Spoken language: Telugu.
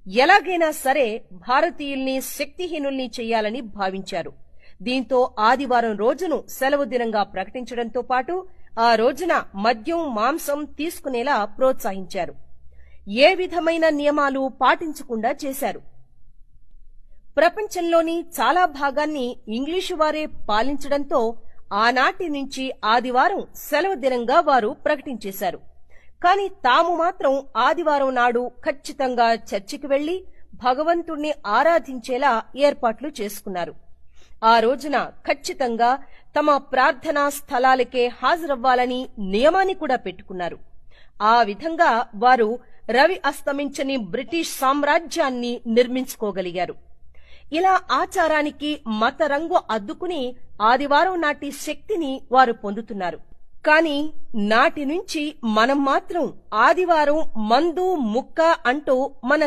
ఎలాగైనా సరే భారతీయుల్ని శక్తిహీనుల్ని చెయ్యాలని భావించారు. దీంతో ఆదివారం రోజును సెలవు దినంగా ప్రకటించడంతో పాటు ఆ రోజున మద్యం, మాంసం తీసుకునేలా ప్రోత్సహించారు. ఏ విధమైన నియమాలు పాటించకుండా చేశారు. ప్రపంచంలోని చాలా భాగాన్ని ఇంగ్లీషు వారే పాలించడంతో ఆనాటి నుంచి ఆదివారం సెలవు దినంగా వారు ప్రకటించేశారు. కాని తాము మాత్రం ఆదివారం నాడు ఖచ్చితంగా చర్చికి వెళ్లి భగవంతుణ్ణి ఆరాధించేలా ఏర్పాట్లు చేసుకున్నారు. ఆ రోజున ఖచ్చితంగా తమ ప్రార్థనా స్థలాలకే హాజరవ్వాలని నియమాన్ని కూడా పెట్టుకున్నారు. ఆ విధంగా వారు రవి అస్తమించని బ్రిటిష్ సామ్రాజ్యాన్ని నిర్మించుకోగలిగారు. ఇలా ఆచారానికి మత రంగు అద్దుకుని ఆదివారం నాటి శక్తిని వారు పొందుతున్నారు. కాని నాటి నుంచి మనం మాత్రం ఆదివారం మందు, ముక్క అంటూ మన